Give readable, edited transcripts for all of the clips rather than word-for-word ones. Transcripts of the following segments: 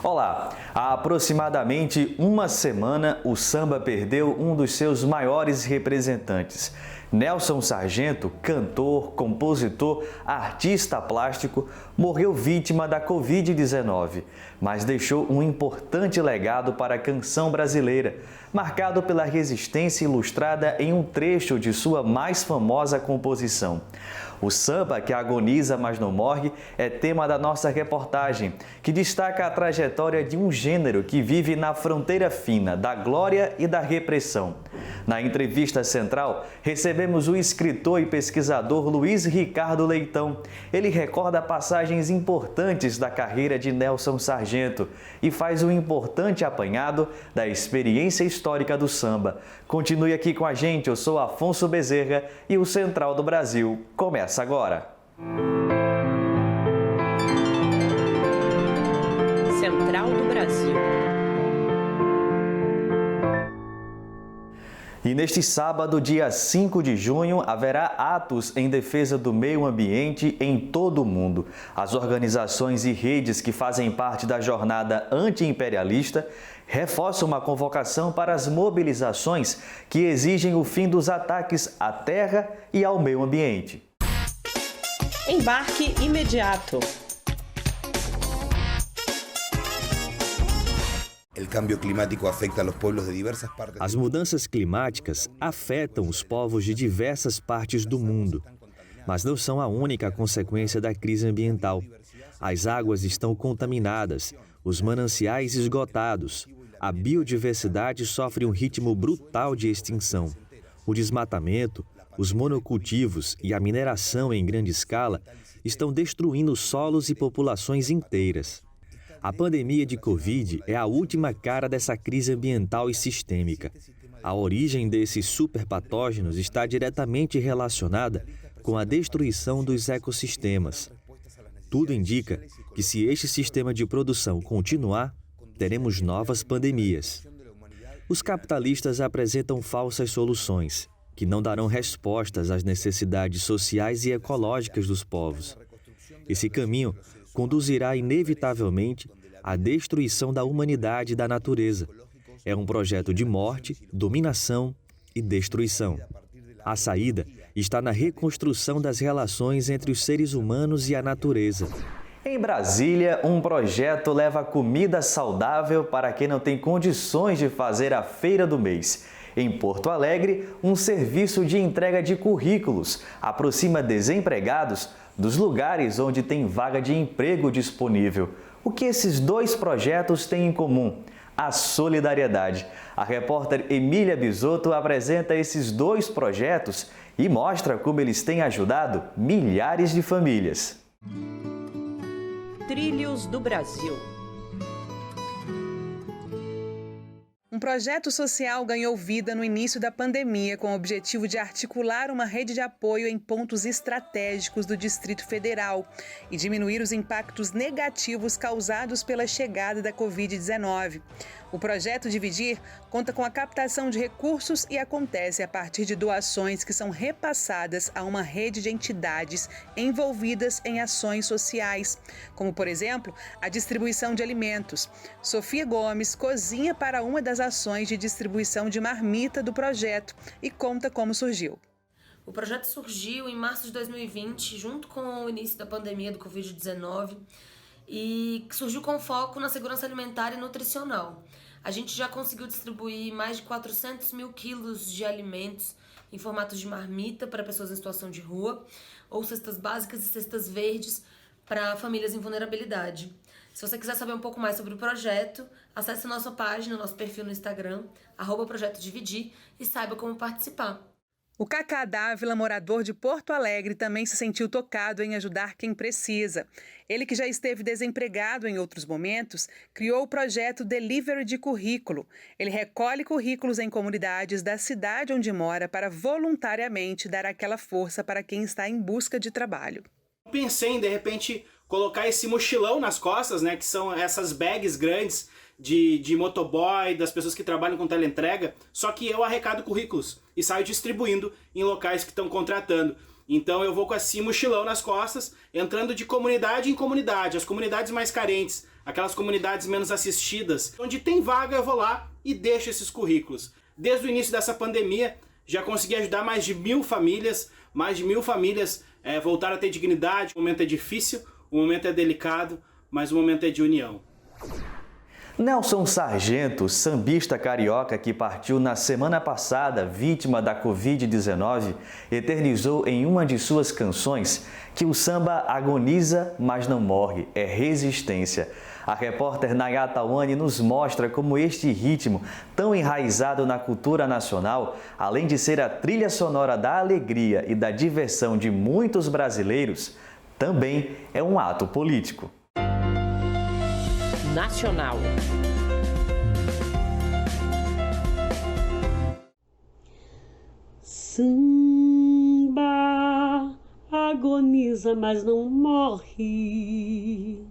Olá! Há aproximadamente uma semana, o samba perdeu um dos seus maiores representantes. Nelson Sargento, cantor, compositor, artista plástico, morreu vítima da Covid-19, mas deixou um importante legado para a canção brasileira, marcado pela resistência ilustrada em um trecho de sua mais famosa composição. O samba que agoniza, mas não morre, é tema da nossa reportagem, que destaca a trajetória de um gênero que vive na fronteira fina da glória e da repressão. Na entrevista central, recebemos o escritor e pesquisador Luiz Ricardo Leitão. Ele recorda passagens importantes da carreira de Nelson Sargento e faz um importante apanhado da experiência histórica do samba. Continue aqui com a gente, eu sou Afonso Bezerra e o Central do Brasil começa agora. Central do Brasil. E neste sábado, dia 5 de junho, haverá atos em defesa do meio ambiente em todo o mundo. As organizações e redes que fazem parte da jornada anti-imperialista reforçam uma convocação para as mobilizações que exigem o fim dos ataques à terra e ao meio ambiente. Embarque imediato. As mudanças climáticas afetam os povos de diversas partes do mundo, mas não são a única consequência da crise ambiental. As águas estão contaminadas, os mananciais esgotados, a biodiversidade sofre um ritmo brutal de extinção. O desmatamento, os monocultivos e a mineração em grande escala estão destruindo solos e populações inteiras. A pandemia de Covid é a última cara dessa crise ambiental e sistêmica. A origem desses superpatógenos está diretamente relacionada com a destruição dos ecossistemas. Tudo indica que, se este sistema de produção continuar, teremos novas pandemias. Os capitalistas apresentam falsas soluções, que não darão respostas às necessidades sociais e ecológicas dos povos. Esse caminho conduzirá inevitavelmente à destruição da humanidade e da natureza. É um projeto de morte, dominação e destruição. A saída está na reconstrução das relações entre os seres humanos e a natureza. Em Brasília, um projeto leva comida saudável para quem não tem condições de fazer a feira do mês. Em Porto Alegre, um serviço de entrega de currículos aproxima desempregados dos lugares onde tem vaga de emprego disponível. O que esses dois projetos têm em comum? A solidariedade. A repórter Emília Bisotto apresenta esses dois projetos e mostra como eles têm ajudado milhares de famílias. Trilhos do Brasil. Um projeto social ganhou vida no início da pandemia com o objetivo de articular uma rede de apoio em pontos estratégicos do Distrito Federal e diminuir os impactos negativos causados pela chegada da Covid-19. O projeto Dividir conta com a captação de recursos e acontece a partir de doações que são repassadas a uma rede de entidades envolvidas em ações sociais, como, por exemplo, a distribuição de alimentos. Sofia Gomes cozinha para uma das ações de distribuição de marmita do projeto e conta como surgiu. O projeto surgiu em março de 2020, junto com o início da pandemia do Covid-19, e surgiu com foco na segurança alimentar e nutricional. A gente já conseguiu distribuir mais de 400 mil quilos de alimentos em formatos de marmita para pessoas em situação de rua, ou cestas básicas e cestas verdes para famílias em vulnerabilidade. Se você quiser saber um pouco mais sobre o projeto, acesse a nossa página, nosso perfil no Instagram, @Projeto Dividir, e saiba como participar. O Cacá Dávila, morador de Porto Alegre, também se sentiu tocado em ajudar quem precisa. Ele, que já esteve desempregado em outros momentos, criou o projeto Delivery de Currículo. Ele recolhe currículos em comunidades da cidade onde mora para voluntariamente dar aquela força para quem está em busca de trabalho. Pensei em, de repente, colocar esse mochilão nas costas, né, que são essas bags grandes de motoboy, das pessoas que trabalham com teleentrega, só que eu arrecado currículos e saio distribuindo em locais que estão contratando. Então eu vou com esse mochilão nas costas, entrando de comunidade em comunidade, as comunidades mais carentes, aquelas comunidades menos assistidas. Onde tem vaga, eu vou lá e deixo esses currículos. Desde o início dessa pandemia, já consegui ajudar mais de 1.000 famílias, voltaram a ter dignidade. O momento é difícil, o momento é delicado, mas o momento é de união. Nelson Sargento, sambista carioca que partiu na semana passada, vítima da Covid-19, eternizou em uma de suas canções que o samba agoniza, mas não morre, é resistência. A repórter Nayata Wani nos mostra como este ritmo, tão enraizado na cultura nacional, além de ser a trilha sonora da alegria e da diversão de muitos brasileiros, também é um ato político. Nacional. Samba agoniza, mas não morre.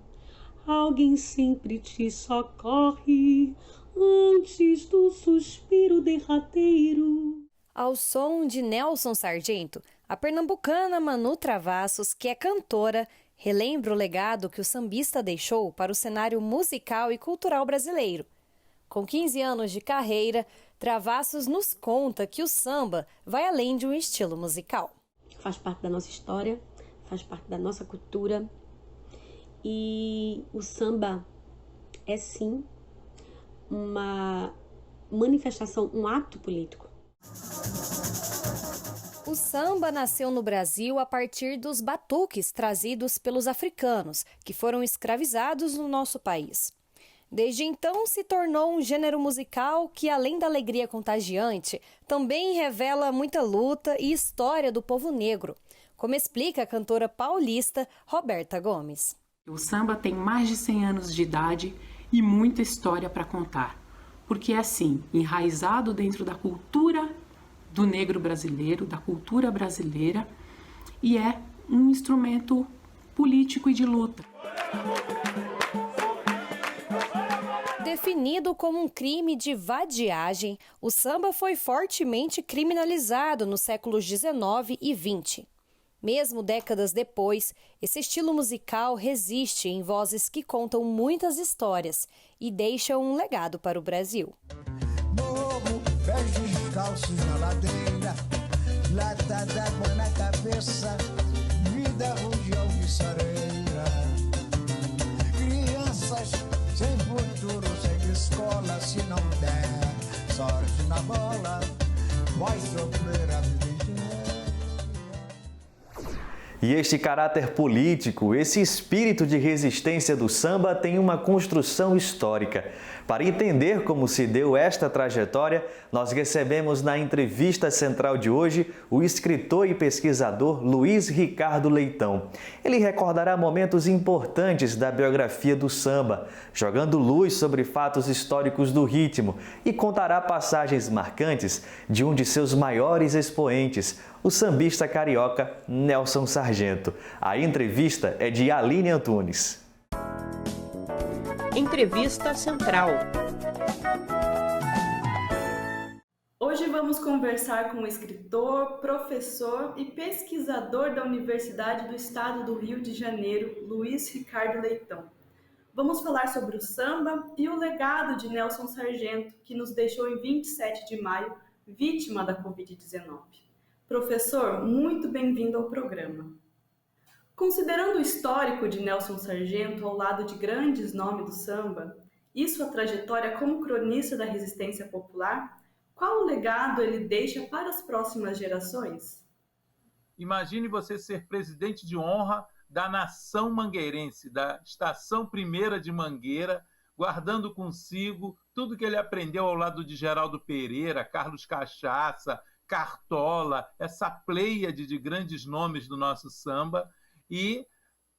Alguém sempre te socorre antes do suspiro derradeiro. Ao som de Nelson Sargento, a pernambucana Manu Travassos, que é cantora, relembra o legado que o sambista deixou para o cenário musical e cultural brasileiro. Com 15 anos de carreira, Travassos nos conta que o samba vai além de um estilo musical. Faz parte da nossa história, faz parte da nossa cultura. E o samba é, sim, uma manifestação, um ato político. O samba nasceu no Brasil a partir dos batuques trazidos pelos africanos, que foram escravizados no nosso país. Desde então, se tornou um gênero musical que, além da alegria contagiante, também revela muita luta e história do povo negro, como explica a cantora paulista Roberta Gomes. O samba tem mais de 100 anos de idade e muita história para contar, porque é assim, enraizado dentro da cultura do negro brasileiro, da cultura brasileira, e é um instrumento político e de luta. Definido como um crime de vadiagem, o samba foi fortemente criminalizado nos séculos XIX e XX. Mesmo décadas depois, esse estilo musical resiste em vozes que contam muitas histórias e deixam um legado para o Brasil. Morro, pés descalços na ladeira, lata d'água na cabeça, vida rude alvissareira. Crianças sem futuro, sem escola, se não der sorte na bola, vai sofrer a vida inteira. E este caráter político, esse espírito de resistência do samba tem uma construção histórica. Para entender como se deu esta trajetória, nós recebemos na entrevista central de hoje o escritor e pesquisador Luiz Ricardo Leitão. Ele recordará momentos importantes da biografia do samba, jogando luz sobre fatos históricos do ritmo e contará passagens marcantes de um de seus maiores expoentes, o sambista carioca Nelson Sargento. A entrevista é de Aline Antunes. Entrevista Central. Hoje vamos conversar com o escritor, professor e pesquisador da Universidade do Estado do Rio de Janeiro, Luiz Ricardo Leitão. Vamos falar sobre o samba e o legado de Nelson Sargento, que nos deixou em 27 de maio, vítima da Covid-19. Professor, muito bem-vindo ao programa. Considerando o histórico de Nelson Sargento ao lado de grandes nomes do samba e sua trajetória como cronista da resistência popular, qual o legado ele deixa para as próximas gerações? Imagine você ser presidente de honra da nação mangueirense, da Estação Primeira de Mangueira, guardando consigo tudo que ele aprendeu ao lado de Geraldo Pereira, Carlos Cachaça, Cartola, essa pleiade de grandes nomes do nosso samba, e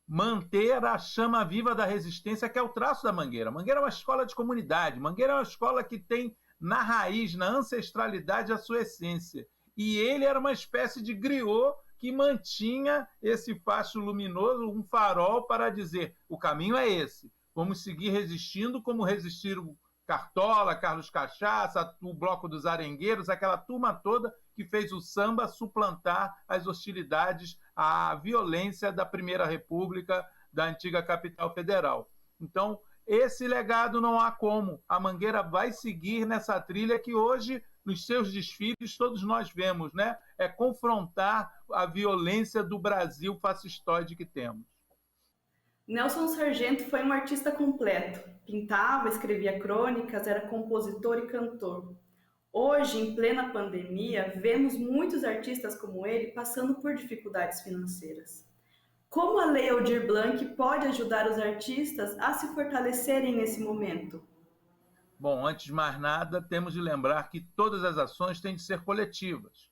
manter a chama viva da resistência, que é o traço da Mangueira. Mangueira é uma escola de comunidade, Mangueira é uma escola que tem na raiz, na ancestralidade, a sua essência. E ele era uma espécie de griot que mantinha esse facho luminoso, um farol para dizer, o caminho é esse, vamos seguir resistindo como resistiram Cartola, Carlos Cachaça, o Bloco dos Arengueiros, aquela turma toda que fez o samba suplantar as hostilidades, a violência da Primeira República, da antiga capital federal. Então, esse legado não há como. A Mangueira vai seguir nessa trilha que hoje, nos seus desfiles, todos nós vemos, né? É confrontar a violência do Brasil fascistoide que temos. Nelson Sargento foi um artista completo. Pintava, escrevia crônicas, era compositor e cantor. Hoje, em plena pandemia, vemos muitos artistas como ele passando por dificuldades financeiras. Como a Lei Aldir Blanc pode ajudar os artistas a se fortalecerem nesse momento? Bom, antes de mais nada, temos de lembrar que todas as ações têm de ser coletivas.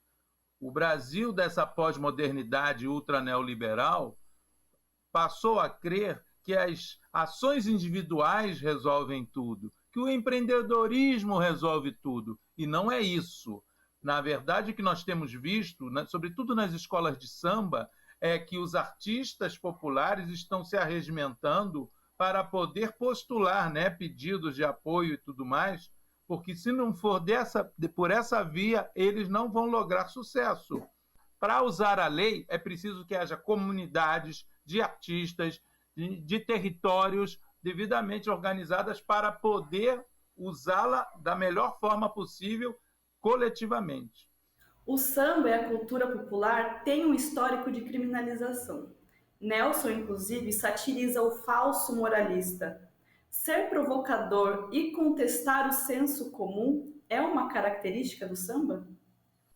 O Brasil, dessa pós-modernidade ultra-neoliberal, passou a crer que as ações individuais resolvem tudo, que o empreendedorismo resolve tudo. E não é isso. Na verdade, o que nós temos visto, sobretudo nas escolas de samba, é que os artistas populares estão se arregimentando para poder postular, né, pedidos de apoio e tudo mais, porque se não for por essa via, eles não vão lograr sucesso. Para usar a lei, é preciso que haja comunidades de artistas, de territórios devidamente organizadas para poder usá-la da melhor forma possível coletivamente. O samba e a cultura popular têm um histórico de criminalização. Nelson, inclusive, satiriza o falso moralista. Ser provocador e contestar o senso comum é uma característica do samba?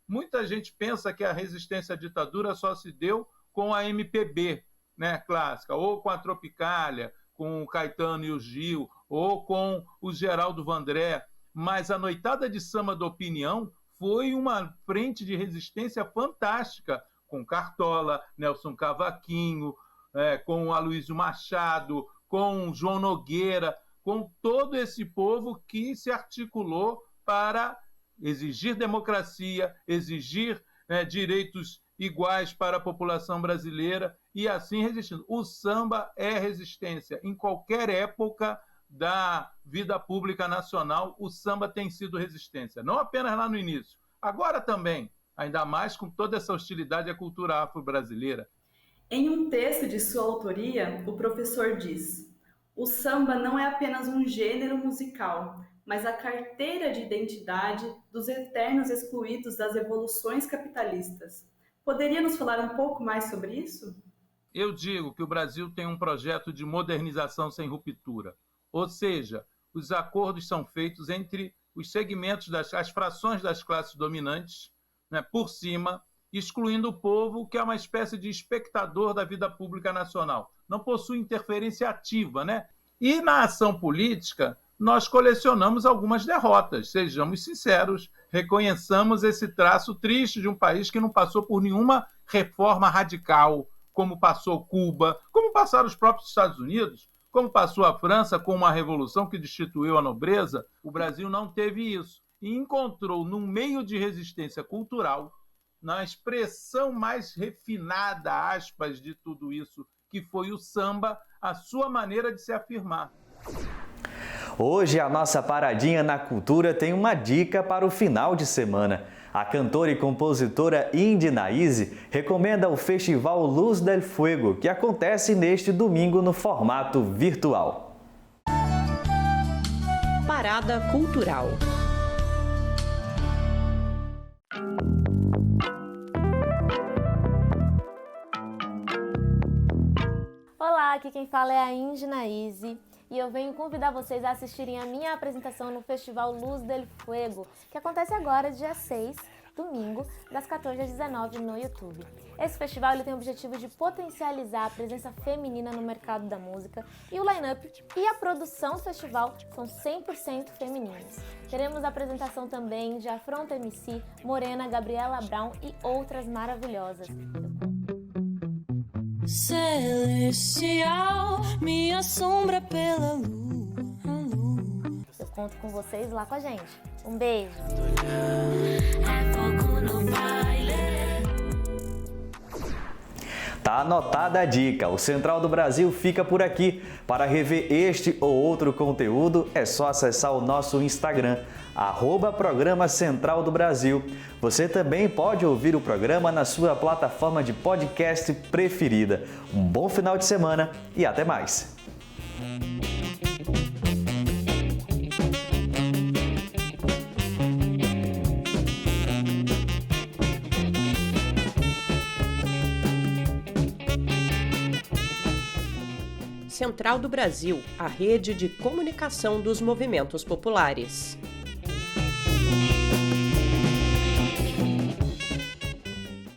Muita gente pensa que a resistência à ditadura só se deu com a MPB, né, clássica, ou com a Tropicália, com o Caetano e o Gil, ou com o Geraldo Vandré. Mas a noitada de samba da opinião foi uma frente de resistência fantástica, com Cartola, Nelson Cavaquinho, com Aloysio Machado, com João Nogueira, com todo esse povo que se articulou para exigir democracia, exigir direitos iguais para a população brasileira e assim resistindo. O samba é resistência. Em qualquer época da vida pública nacional, o samba tem sido resistência. Não apenas lá no início, agora também, ainda mais com toda essa hostilidade à cultura afro-brasileira. Em um texto de sua autoria, o professor diz: o samba não é apenas um gênero musical, mas a carteira de identidade dos eternos excluídos das evoluções capitalistas. Poderia nos falar um pouco mais sobre isso? Eu digo que o Brasil tem um projeto de modernização sem ruptura. Ou seja, os acordos são feitos entre os segmentos, as frações das classes dominantes, né, por cima, excluindo o povo, que é uma espécie de espectador da vida pública nacional. Não possui interferência ativa, né? E na ação política, nós colecionamos algumas derrotas, sejamos sinceros, reconheçamos esse traço triste de um país que não passou por nenhuma reforma radical, como passou Cuba, como passaram os próprios Estados Unidos, como passou a França com uma revolução que destituiu a nobreza. O Brasil não teve isso e encontrou num meio de resistência cultural, na expressão mais refinada, aspas, de tudo isso, que foi o samba, a sua maneira de se afirmar. Hoje a nossa paradinha na cultura tem uma dica para o final de semana. A cantora e compositora Indy Naise recomenda o Festival Luz del Fuego, que acontece neste domingo no formato virtual. Parada Cultural. Olá, aqui quem fala é a Indy Naise e eu venho convidar vocês a assistirem a minha apresentação no Festival Luz del Fuego, que acontece agora, dia 6, domingo, das 14 às 19 no YouTube. Esse festival ele tem o objetivo de potencializar a presença feminina no mercado da música e o line-up e a produção do festival são 100% femininos. Teremos a apresentação também de Afronta MC, Morena, Gabriela Brown e outras maravilhosas. Celestial, minha sombra pela lua. Eu conto com vocês lá com a gente. Um beijo! Tá anotada a dica, o Central do Brasil fica por aqui. Para rever este ou outro conteúdo, é só acessar o nosso Instagram, @Programa Central do Brasil. Você também pode ouvir o programa na sua plataforma de podcast preferida. Um bom final de semana e até mais! Central do Brasil, a rede de comunicação dos movimentos populares.